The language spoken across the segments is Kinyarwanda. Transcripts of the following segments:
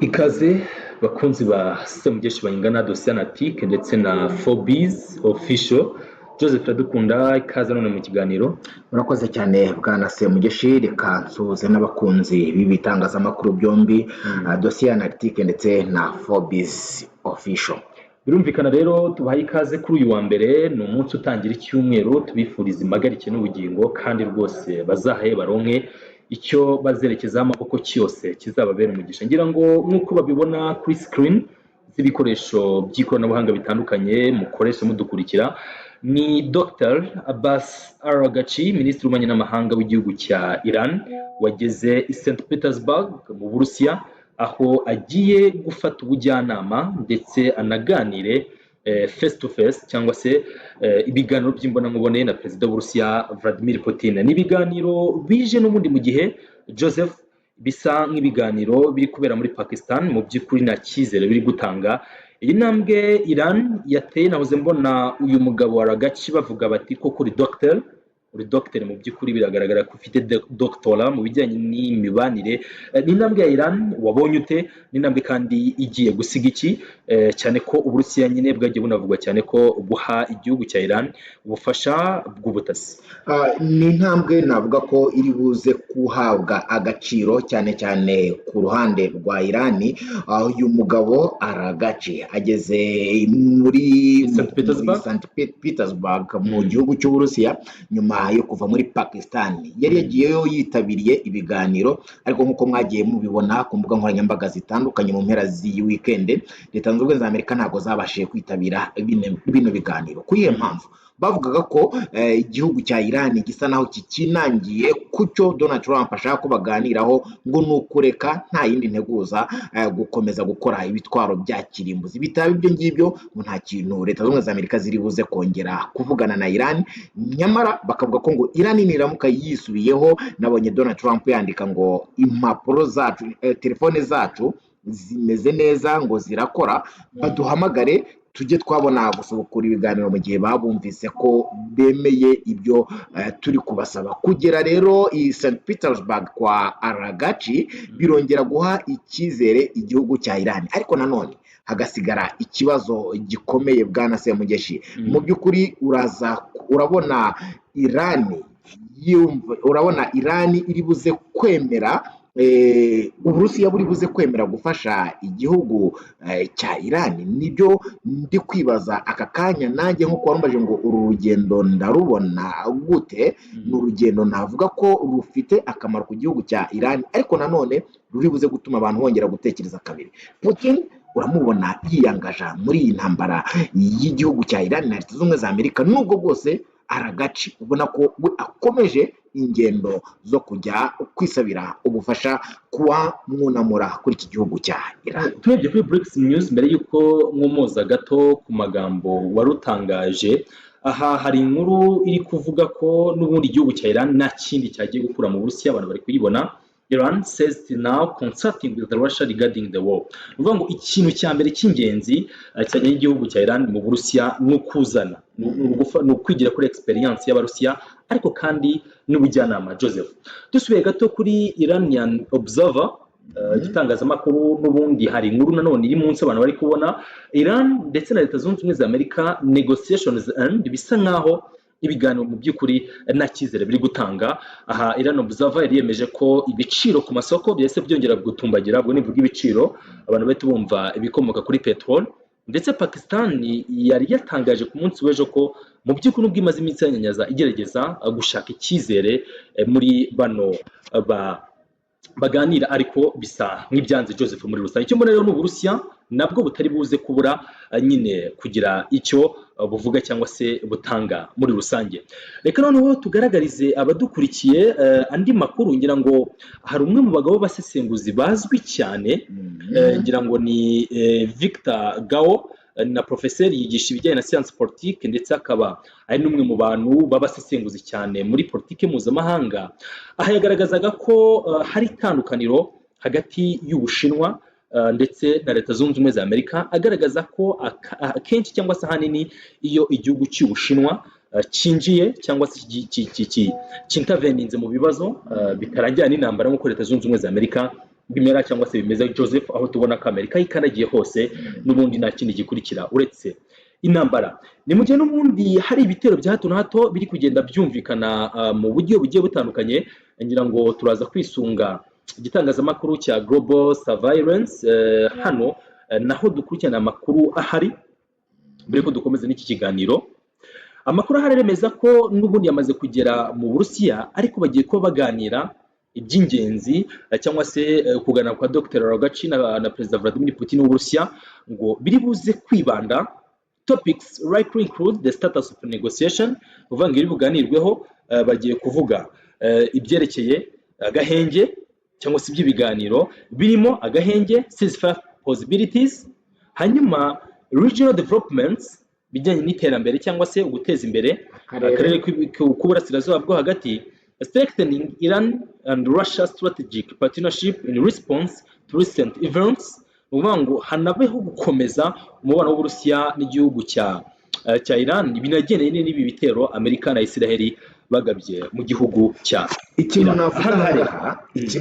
Ikaze bakunzi ba Semugeshi bayingana Dosianatike ndetse na Fobiz Official. Joseph Radukunda ikaze none mu kiganiro. Murakoze cyane bwana Semugeshi, reka nsuhuze n'abakunzi b'ibitangazamakuru byombi Dosianatike ndetse na Fobiz Official. Birumvikana rero tubahaye ikaze kuri uyu wa mbere, ni umunsi utangira icyumweru, tubifuriza impagarike n'ubugingo kandi rwose bazahaye baronke icyo bazerekezaho amaboko cyose kizababera umugisha. Ngira ngo nk'uko babibona kuri screen z'ibikoresho by'ikoranabuhanga bitandukanye mukoresha mudukurikira, ni Dr Abbas Araghchi, minisitiri w'ububanyi n'amahanga w'igihugu cya Iran, wageze i St Petersburg mu Burusiya, aho agiye gufata ubujyanama ndetse anaganire face to face cyangwa se ibiganiro by'imbonankubone na perezida w'Uburusiya Vladimir Putin. Ni ibiganiro bije n'ubundi mu gihe Joseph bisa nk'ibiganiro biri kubera muri Pakistan, mu by'ukuri nta cyizere biri gutanga. Iyi ntambwe Iran yateye, nahoze mbona uyu mugabo wa Araghchi bavuga bati koko uri doctor mu by'ukuri biragaragara ko ufite doctora mu bijyanye n'imibanire. Ni intambwe ya Iran wabonye ute? Ni intambwe kandi igiye gusiga iki, cyane ko Uburusiya nyine bwagiye bunavugwa cyane ko guha igihugu cya Iran ubufasha bw'ubutasi. Ni intambwe navuga ko iri buze guhabwa agaciro cyane cyane ku ruhande rwa Irani. Uyu mugabo Araghchi ageze muri St Petersburg mu gihugu cy'Uburusiya nyuma yo kuva muri Pakistan. Yari yagiyeyo yitabiriye ibiganiro, ariko nk'uko mwagiye mubibona ku mbuga nkoranyambaga zitandukanye mu mpera z'iyi weekend, Leta Zunze Ubumwe za Amerika ntabwo zabashije kwitabira bino biganiro. Kuri iyo mpamvu bavugaga ko igihugu cya Iran gisa naho kikinangiye kucyo Donald Trump ashaka ko baganiraho, ngo nukureka nta yindi nteguza gukomeza gukora ibitwaro bya kirimbuzi. Bitaba ibyo ngibyo ngo nta kintu Leta Zunze Ubumwe za Amerika ziri buze kongera kuvugana na Iran. Nyamara bakavuga ko ngo Iran niramuka yisubiyeho, nabonye Donald Trump yandika ngo impapuro zacu, telefone zacu zimeze neza, ngo zirakora, baduhamagare tujye twabona gusubukura ibiganiro mu gihe babumvise ko bemeye ibyo turi kubasaba. Kugera rero i St Petersburg kwa Araghchi birongera guha icyizere igihugu cya Iran, ariko nanone hagasigara ikibazo gikomeye bwana Semugeshi. Mu by'ukuri urabona Iran iri buze kwemera, Uburusiya buri buze kwemera gufasha igihugu cya Iran. Nibyo ndi kwibaza aka kanya nanjye, nk'uko warumbaje ngo uru rugendo ndarubona gute. Ni urugendo navuga ko rufite akamaro ku gihugu cya Iran, ariko nanone ruri buze gutuma abantu bongera gutekereza kabiri. Putin uramubona yiyangaja muri iyi ntambara y'igihugu cya Iran na Leta Zunze Ubumwe za Amerika, nubwo bwose Araghchi ubona ko akomeje ingendo zo kujya kwisabira ubufasha kuwa mwunamura kuri iki gihugu cya Iran. Turebye kuri Breaking News, mbere y'uko nkomoza gato ku magambo warutangaje, aha hari inkuru iri kuvuga ko n'ubundi igihugu cya Iran nta kindi cyagiye gukura mu Burusiya. Abantu bari kuyibona. Iran says it now consulting with Russia regarding the war. Uvuga ngo ikintu cya mbere cy'ingenzi cyajyanye igihugu cya Iran mu Burusiya ni ukuzana, ni ukwigira kuri experience y'Abarusiya, ariko kandi n'ubujyanama. Joseph, dusubiye gato kuri Iranian Observer, igitangazamakuru, n'ubundi hari inkuru nanone iri munsi abantu bari kubona. Iran ndetse na Leta Zunze Ubumwe za Amerika negotiations end, bisa nkaho ibiganiro mu by'ukuri nta cyizere biri gutanga. Aha Iran Observer yari yemeje ko ibiciro ku masoko byahise byongera gutumbagira. Ubwo nivuga ibiciro abantu bahita bumva ibikomoka kuri petrol. Ndetse Pakistan yari yatangaje ku munsi w'ejo ko mu by'ukuri ubwo imaze iminsi yanyanyaza igerageza gushaka icyizere muri bano baganira, ariko bisa nk'ibyanze. Joseph, muri rusange icyo mbona rero ni Uburusiya nabwo butari buze kubura nyine kugira icyo buvuga cyangwa se butanga muri rusange. Reka noneho tugaragarize abadukurikiye andi makuru. Ngira ngo hari umwe mu bagabo b'abasesenguzi bazwi cyane, ngira ngo ni Victor Gao, na profeseri yigisha ibijyanye na science politique, ndetse akaba ari n'umwe mu bantu b'abasesenguzi cyane muri politike mpuzamahanga. Aha yagaragazaga ko hari itandukaniro hagati y'Ubushinwa ndetse na Leta Zunze Ubumwe za Amerika, agaragaza ko akenshi cyangwa se ahanini iyo igihugu cy'Ubushinwa cyinjiye cyangwa se cyinterveninze mu bibazo bitarangira n'intambara nk'uko Leta Zunze Ubumwe za Amerika bimera cyangwa se bimeze Joseph, aho tubona ko Amerika ikanagiye hose n'ubundi nta kindi gikurikira uretse intambara. Ni mu gihe n'ubundi hari ibitero bya hato na hato biri kugenda byumvikana mu buryo bugiye butandukanye. Ngira ngo turaza kwisunga igitangazamakuru cya Global Surveillance hano naho dukurikirana amakuru ahari mbere ko dukomeza n'iki kiganiro. Amakuru ahari aremeza ko n'ubundi yamaze kugera mu Burusiya, ariko bagiye kuba baganira iby'ingenzi cyangwa se kuganira kwa Dr. Ragaci na Perezida Vladimir Putin w'Uburusiya, ngo biri buze kwibanda topics likely include the status of negotiation, uvuga ngo iri buganirweho bagiye kuvuga ibyerekeye agahenge cyangwa se iby'ibiganiro birimo agahenge, ceasefire possibilities, hanyuma regional developments bijyanye n'iterambere cyangwa se uguteza imbere akarere k'uburasirazuba bwo hagati, strengthening Iran and Russia strategic partnership in response to recent events. Uvuga ngo hanabeho gukomeza umubano w'Uburusiya n'igihugu cya Iran binagendanye n'ibi bitero Amerika na Israel bagabye mu gihugu cya ikintu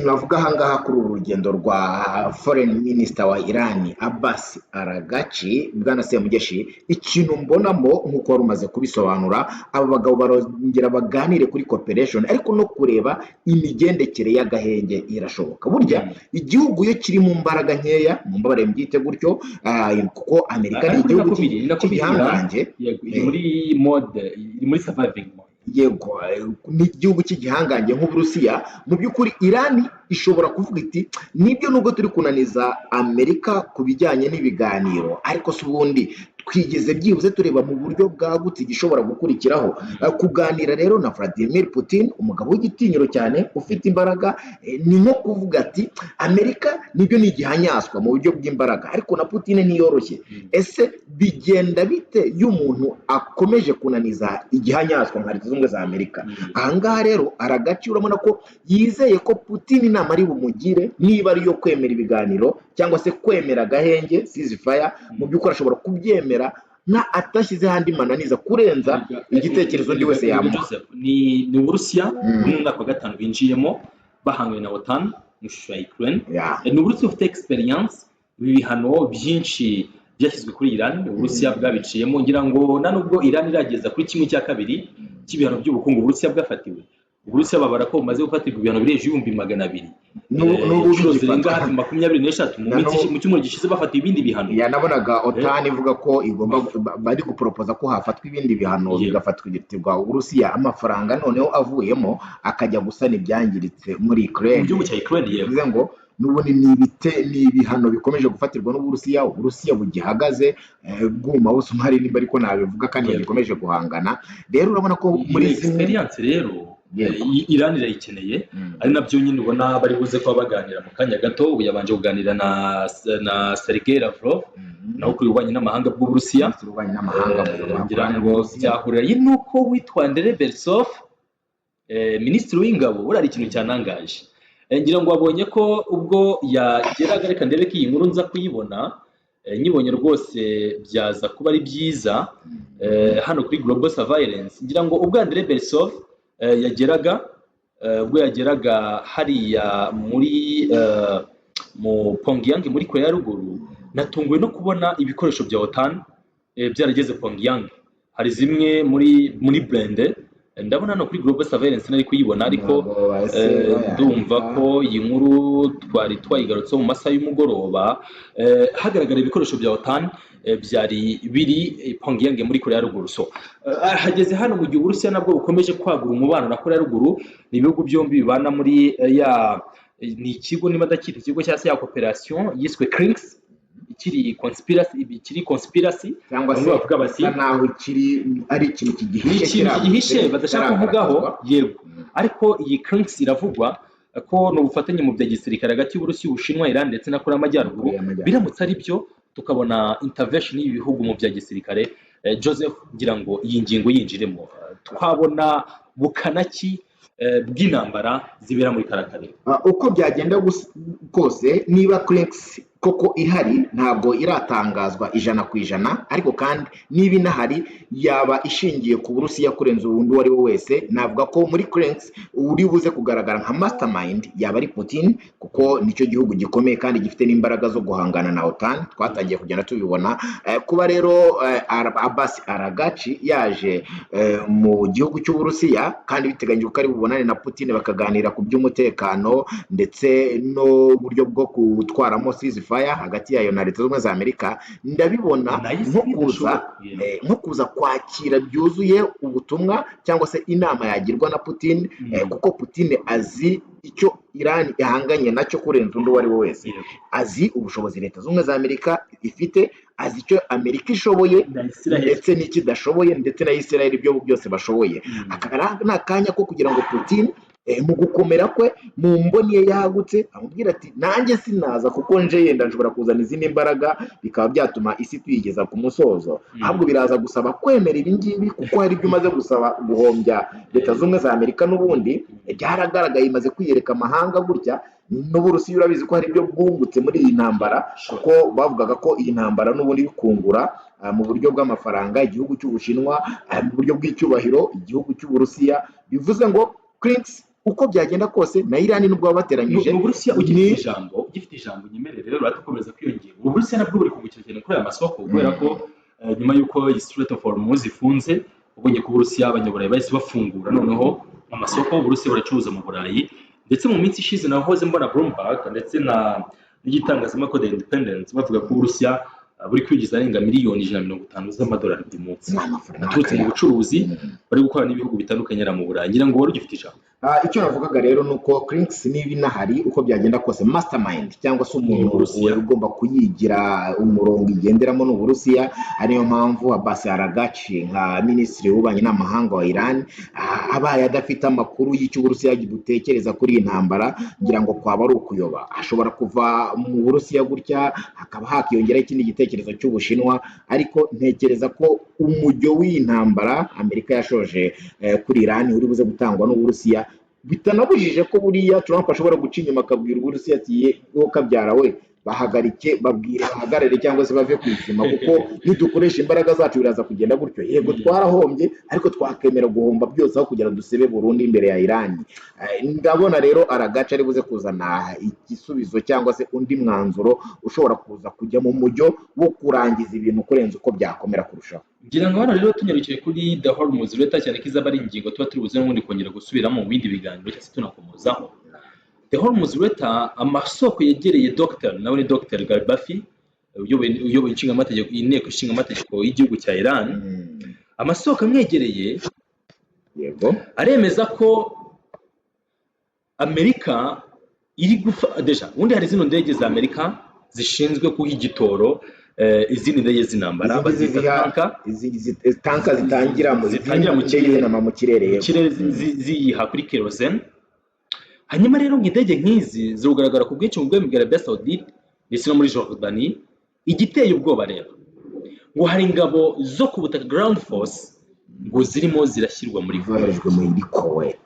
navuga ahangaha kuri uru rugendo rwa foreign minister wa Iran Abbas Aragachi, bwana Semugeshi, ikintu mbonamo nk'uko wari umaze kubisobanura, aba bagabo barongera baganire kuri cooperation ariko no kureba imigendekere y'agahenge irashoboka. Burya igihugu iyo kiri mu mbaraga nkeya, mu mbabare mbyite gutyo, kuko Amerika ni igihugu cy'igihangange, muri mode, muri surviving mode. Yego, n'igihugu cy'igihangange nk'Uburusiya, mu by'ukuri Irani ishobora kuvuga iti nibyo nubwo turi kunaniza Amerika ku bijyanye n'ibiganiro, ariko se ubundi twigeze byibuze tureba mu buryo bwagutse gishobora gukurikiraho. Kuganira rero na Vladimir Putin, umugabo w'igitinyiro cyane ufite imbaraga, ni nko kuvuga ati Amerika nibyo ni igihanyaswa mu buryo bw'imbaraga, ariko na Putin ntiyoroshye. Ese bigenda bite iyo umuntu akomeje kunaniza igihanyaswa nka Leta Zunze Ubumwe za Amerika? Ahangaha rero Aragaci urabona ko yizeye ko Putin inama ari bumugire, niba ari yo kwemera ibiganiro cyangwa se kwemera agahenge ceasefire, mu by'ukuri ashobora kubyemera na atashyize handi mananiza kurenza igitekerezo ndi wese yamuha. Ni Uburusiya mu mwaka wa 5 binjiyemo bahanganye na OTAN mu shusho ya Ukraine. Ni Uburusiya ufite experience ibihano byinshi byashyizwe kuri Iran, Uburusiya bwabiciyemo. Ngira ngo nanubwo Iran irageza kuri 1/2 cy'ibihano by'ubukungu Uburusiya bwafatiwe, Uburusiya babara ko bumaze gufatirwa ibihano birenze 200,000 n'ubu zirenga hafi 23 mu cyumweru gishize bafatiye ibindi bihano. Nabonaga OTAN ivuga ko igomba bari gupropoza ko hafatwa ibindi bihano bigafatirwa Uburusiya, amafaranga noneho avuyemo akajya gusana ibyangiritse muri Ukraine, mu gihugu cya Ukraine. Bivuze ngo n'ubundi ni ibihano bikomeje gufatirwa n'Uburusiya, Uburusiya bugihagaze bwuma bose umari nimba ariko nabivuga kandi gikomeje guhangana. Rero urabona ko muri experience rero Iran irayikeneye, ari nabyo nyine ubona bari buze kuba baganira mu kanya gato. Ubu yabanje kuganira na Sergei Lavrov naho kuri ububanyi n'amahanga bw'Uburusiya, ngira ngo byahurira nuko witwa Andrei Beltsov, minisitiri w'ingabo. Buriya ari ikintu cyanangaje, ngira ngo wabonye ko ubwo yageraga, reka ndebe ko iyi nkuru nza kuyibona, nyibonye rwose byaza kuba ari byiza hano kuri Global Surveillance. Ngira ngo ubwo Andrei Beltsov ubwo yageraga hariya muri mu Pyongyang muri Korea ya Ruguru, natunguwe no kubona ibikoresho bya OTAN byarageze Pyongyang. Hari zimwe muri blende ndabona no kuri Global Surveillance nari kuyibona, ariko ndumva ko iyi nkuru twari twayigarutse mu masaha y'umugoroba, hagaragara ibikoresho bya OTAN byari biri Pyongyang muri Korea ya Ruguru. So hageze hano mu gihe Uburusiya nabwo bukomeje kwagura umubano na Korea ya Ruguru. Ni ibihugu byombi bibana muri ni ikigo niba dakita ikigo cyangwa se ya cooperation yiswe CRINX, ikiri conspiracy cyangwa se bavuga bati naho ari ikintu kigihishe badashaka kuvugaho. Yego, ariko iyi CRINX iravugwa ko no bufatanye mu bya gisirikare hagati y'Uburusiya, Ubushinwa, Iran ndetse na Korea y'Amajyaruguru. Biramutse ari byo tukabona intervention y'ibihugu mu bya gisirikare, Joseph, ngira ngo iyi ngingo yinjiremo, twabona bukanaki bw'intambara zibera muri karakarere. Uko byagenda kose, niba CRINX koko ihari ntabwo iratangazwa ijana ku ijana, ariko kandi niba inahari yaba ishingiye ku Burusiya kurenza uwundi uwo ari we wese. Navuga ko muri Cranks uri buze kugaragara nka mastermind yaba ari Putin, kuko nicyo gihugu gikomeye kandi gifite n'imbaraga zo guhangana na OTAN, twatangiye kugenda tubibona. Kuba rero Abbas Aragachi yaje mu gihugu cy'Uburusiya kandi biteganyijwe ko ari bubonane na Putin bakaganira ku by'umutekano ndetse n'uburyo bwo gutwaramo ceasefire hagati yayo na Leta Zunze Ubumwe za Amerika, ndabibona nko kuza kwakira byuzuye ubutumwa cyangwa se inama yagirwa na Putin, kuko Putin azi icyo Iran ihanganye nacyo kurenza undi uwo ari we wese. Azi ubushobozi Leta Zunze Ubumwe za Amerika ifite, azi icyo Amerika ishoboye ndetse n'ikidashoboye, ndetse na Israel ibyo byose bashoboye. Aka ni akanya ko kugira ngo Putin mu gukomera kwe mu mboni ye yagutse amubwira ati nanjye sinaza kuko nje yenda nshobora kuzana izindi mbaraga bikaba byatuma isi tuyigeza ku musozo, ahubwo biraza gusaba kwemera ibi ngibi kuko hari ibyo umaze gusaba guhombya Leta Zunze Ubumwe za Amerika. N'ubundi byaragaragaye imaze kwiyereka amahanga gutya, n'Uburusiya urabizi ko hari ibyo bwungutse muri iyi ntambara, kuko bavugaga ko iyi ntambara n'ubundi bikungura mu buryo bw'amafaranga igihugu cy'Ubushinwa, mu buryo bw'icyubahiro igihugu cy'Uburusiya. Bivuze ngo Cranks uko byagenda kose na Iran nubwo bateranyije mu Burusiya ugifite ijambo nyemerere rero ratakomeza kwiyongera. Uburusiya nabwo buri kungukira cyane kuri aya masoko, kubera ko nyuma y'uko Strait of Hormuz ifunze, ubonye ko Uburusiya abanyaburayi bahise bafungura noneho amasoko. Uburusiya buracuruza mu Burayi, ndetse mu minsi ishize nahoze mbona Bloomberg ndetse n'igitangazamakuru The Independent bavuga ko Uburusiya buri kwinjiza arenga miliyoni 150 z'amadolari buri munsi aturutse mu bucuruzi bari gukora n'ibihugu bitandukanye mu Burayi. Ngira ngo wari ugifite ijambo. Icyo navugaga rero nuko Cranks niba inahari uko byagenda kose mastermind cyangwa se umuntu ugomba kuyigira umurongo igenderamo n'Uburusiya. Ariyo mpamvu Abbas Aragachi nka minisitiri w'ububanyi n'amahanga wa Iran abaye adafite amakuru y'icyo Uburusiya butekereza kuri iyi ntambara, ngira ngo kwaba ari ukuyoba. Ashobora kuva mu Burusiya gutya hakaba hakiyongeraho ikindi gitekerezo cy'Ubushinwa, ariko ntekereza ko umujyo w'iyi ntambara Amerika yashoje kuri Iran uri buze gutangwa n'Uburusiya, bitanabujije ko buriya Trump ashobora guca inyuma akabwira Uburusiya ati wowe kabyara we bahagarike, babwire bahagarare cyangwa se bave ku isima, kuko nidukoresha imbaraga zacu biraza kugenda gutyo. Yego twarahombye, ariko twakemera guhomba byose aho kugira dusebe burundu imbere ya Iran. Ndabona rero Aragachi ari buze kuzana igisubizo cyangwa se undi mwanzuro ushobora kuza kujya mu mujyo wo kurangiza ibintu kurenza uko byakomera kurushaho. Ngira ngo hano rero tunyarukiye kuri The Hormuz Leta, cyane ko izaba ari ingingo tuba turi buze n'ubundi kongera gusubiramo mu bindi biganiro cyangwa se tunakomozaho. The Hormuz Leta, amasoko yegereye nawe ni Dr. Galbafi uyoboye inteko ishinga amategeko y'igihugu cya Iran, amasoko amwegereye aremeza ko Amerika iri deja ubundi hari zino ndege za Amerika zishinzwe kuha igitoro izindi ndege z'intambara bazita tanka zitangira mu kirere ziyiha kuri kerosene. Hanyuma rero indege nk'izi zirugaragara ku bwinshi mu bwami bwa Arabia Saudite ndetse no muri Jordani. Igiteye ubwoba rero ngo hari ingabo zo ku butaka ground force ngo zirimo zirashyirwa muri Kuwait.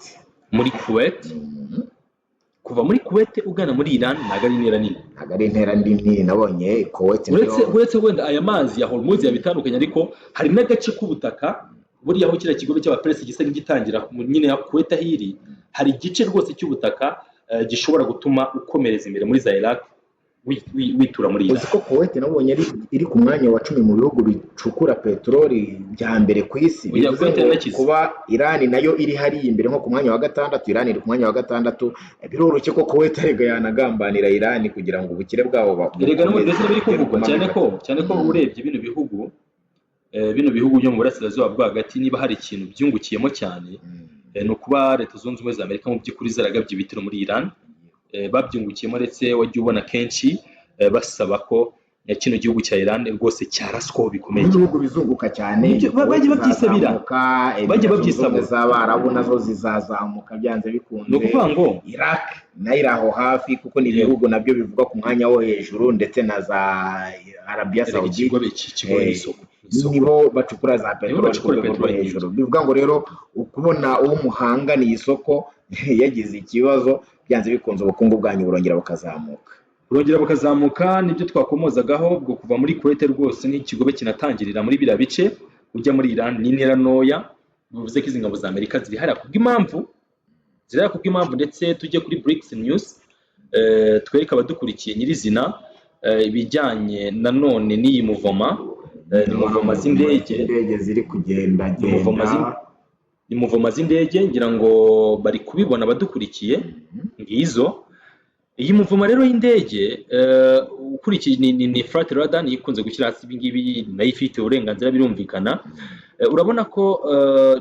Kuva muri Kuwait ugana muri Iran ntago ari intera nini nabonye Kuwait. Uretse wenda aya mazi ya Hormuz yabitandukanye, ariko hari n'agace k'ubutaka buriya aho kiriya kigo cy'abaperesi gisa n'igitangira nyine ya Kuwait ahiri, hari igice rwose cy'ubutaka gishobora gutuma ukomereza imbere muri za Iraq witura muri Iran. Uzi ko Kuwait nabonye iri ku mwanya wa 10 mu bihugu bicukura peteroli bya mbere ku isi. Kuba Iran nayo iri hari imbere nko ku mwanya wa 6, Iran iri ku mwanya wa 6, biroroshye ko Kuwait arega yanagambanira Iran kugira ngo ubukire bwabo erega no ndetse biri kuvugwa cyane ko urebye bino bihugu byo mu burasirazuba bwo hagati niba hari ikintu byungukiyemo cyane no kuba Leta Zunze Ubumwe za Amerika mu by'ukuri zaragabye ibitero muri Iran, babyungukiyemo ndetse wajya ubona kenshi basaba ko kino gihugu cya Iran rwose cyaraswaho bikomeye. Ibihugu bizunguka cyane bajye babyisabira, bajye babyisabira z'Abarabu nazo zizazamuka byanze bikunze. No kuvuga ngo Iraq nayo iraho hafi kuko ni ibihugu nabyo bivuga ku mwanya wo hejuru, ndetse na za Arabia Saudite nibo bacukura za peteroli hejuru. Bivuga ngo rero ukubona uwo muhanganiye isoko yagize ikibazo, byanze bikunze ubukungu bwanyu burongera bukazamuka. burongera bukazamuka. Nibyo twakomozagaho bwo kuva muri Kuwait rwose n'ikigobe kinatangirira muri biriya bice ujya muri Iran n'intera ntoya, bivuze ko izi ngabo za Amerika ziri hariya kubw'impamvu ndetse tujye kuri BRICS News twereke abadukurikiye nyirizina ibijyanye nanone n'iyi muvoma ni muvoma z'indege ziri kugendagenda, ni muvoma z'indege, ngira ngo bari kubibona abadukurikiye ngizo. Iyi muvoma rero y'indege ukurikiye ni flight radar ikunze gushyira hasi ibi ngibi, nayo ifite uburenganzira birumvikana. Urabona ko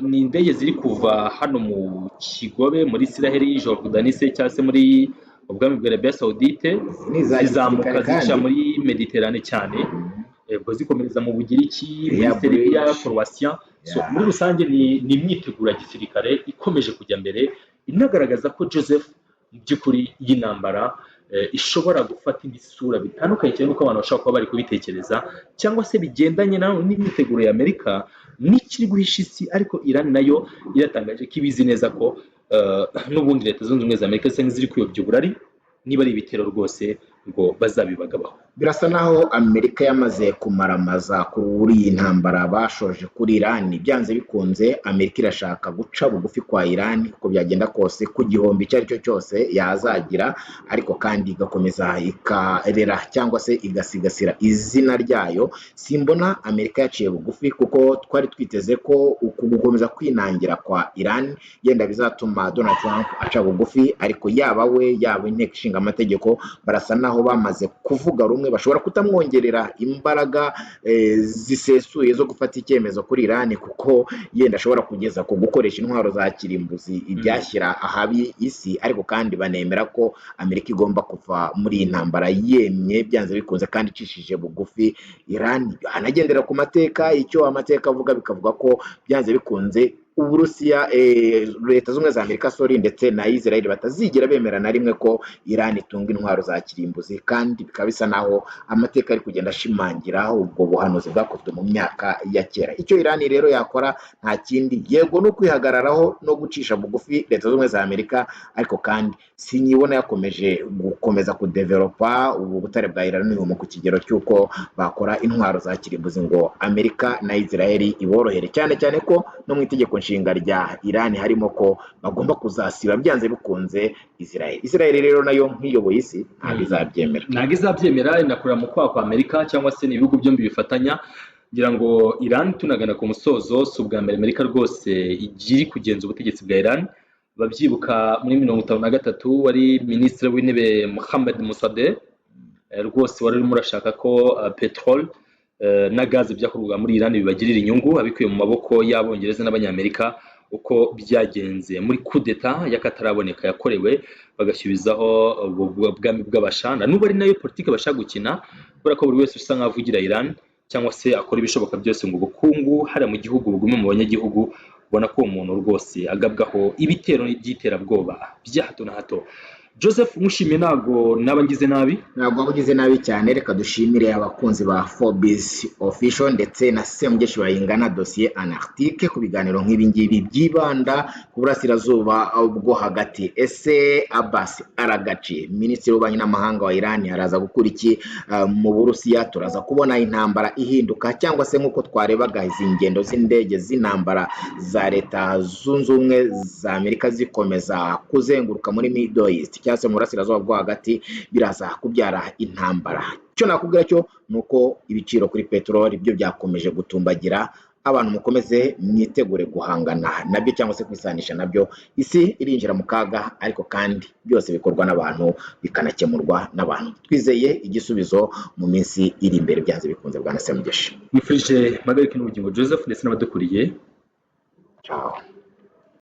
ni indege ziri kuva hano mu kigobe muri Israel, Jordan cyangwa se muri ubwami bwa Arabia Saudite, zizamuka zica muri Mediterane cyane, ubwo zikomereza mu Bugiriki, muri Serbia, Croatia. Muri rusange ni imyiteguro ya gisirikare ikomeje kujya mbere, inagaragaza ko Joseph mu by'ukuri y'intambara ishobora gufata indi sura bitandukanye cyane n'uko abantu bashobora kuba bari kubitekereza, cyangwa se bigendanye n'imyiteguro ya Amerika n'ikiri guhisha isi. Ariko Iran nayo iratangaje ko ibizi neza ko n'ubundi Leta Zunze Ubumwe za Amerika ziri kuyobya uburari, niba ari ibitero rwose ngo bazabibagabaho. Birasa naho Amerika yamaze kumaramaza kuri iyi ntambara bashoje kuri Iran. Byanze bikunze Amerika irashaka guca bugufi kwa Iran uko byagenda kose, ku gihombo icyo ari cyo cyose yazagira, ariko kandi igakomeza ikarera cyangwa se igasigasira izina ryayo. Simbona Amerika yaciye bugufi, kuko twari twiteze ko uku gukomeza kwinangira kwa Iran yenda bizatuma Donald Trump aca bugufi, ariko yaba we yaba inteko ishinga amategeko barasa naho bamaze kuvuga rumwe, bashobora kutamwongerera imbaraga zisesuye zo gufata icyemezo kuri Iran, kuko yenda ashobora kugeza ku gukoresha intwaro za kirimbuzi ibyashyira ahabi isi, ariko kandi banemera ko Amerika igomba kuva muri iyi ntambara yemye byanze bikunze kandi icishije bugufi Iran. Anagendera ku mateka, icyo amateka avuga bikavuga ko byanze bikunze Uburusiya, Leta Zunze za Amerika ndetse na Israel batazigera bemera na rimwe ko Iran itunga intwaro za kirimbuzi, kandi bikaba bisa naho amateka ari kugenda ashimangira ubwo buhanuzi bwakozwe mu myaka ya kera. Icyo Iran rero yakora nta kindi, yego no kwihagararaho no gucisha bugufi Leta Zunze za Amerika, ariko kandi sinyibona yakomeje gukomeza kudevelopa ubu butare bwa Iranium ku kigero cy'uko bakora intwaro za kirimbuzi ngo Amerika na Israel iborohere, cyane cyane ko no mu itegeko nshinga rya Iran harimo ko bagomba kuzasiba byanze bikunze Israel. Israel rero nayo nk'iyoboye isi ntabwo izabyemera, inakorera mu kwa Amerika, cyangwa se n'ibihugu byombi bifatanya. Ngira ngo Iran tunagana ku musozo, si ubwa mbere Amerika rwose igiri kugenza ubutegetsi bwa Iran. Babyibuka muri 1953 wari Minisitiri w'Intebe Mohammed Mossadegh rwose wari urimo urashaka ko petrol na gaze byakorwaga muri Iran bibagirira inyungu, abikuye mu maboko y'Abongereza n'Abanyamerika. Uko byagenze muri coup d'etat y'akataraboneka yakorewe, bagasubizaho ubwami bw'Abashana. N'ubu ari nayo politike bashaka gukina, kubera ko buri wese usa nk'avugira Iran cyangwa se akora ibishoboka byose ngo ubukungu hari mu gihugu bugume mu banyagihugu. Ubona ko umuntu rwose agabwaho ibitero by'iterabwoba bya hato na hato. Joseph, mushimye ntabwo nabangize nabi, ntabwo wabugize nabi cyane. Reka dushimire abakunzi ba Forbes Official ndetse na Semugeshi bayingana dossier anarctique ku biganiro nk'ibi ngibi byibanda ku burasirazuba bwo hagati. Ese Abbas Aragachi, Minisitiri w'Ububanyi n'Amahanga wa Iran, araza gukora iki mu Burusiya? Turaza kubona intambara ihinduka, cyangwa se nk'uko twarebaga izi ngendo z'indege z'intambara za Leta Zunze Ubumwe za Amerika zikomeza kuzenguruka muri Middle East cyangwa se mu burasirazuba bwo hagati, biraza kubyara intambara. Icyo nakubwira cyo nuko ibiciro kuri peteroli byo byakomeje gutumbagira. Abantu mukomeze mwitegure guhangana nabyo cyangwa se kwisanisha nabyo. Isi irinjira mu kaga, ariko kandi byose bikorwa n'abantu bikanakemurwa n'abantu. Twizeye igisubizo mu minsi iri imbere byanze bikunze. Bwana Semugeshi, mwifurije magarike n'ubugingo Joseph ndetse n'abadukuriye. ciao.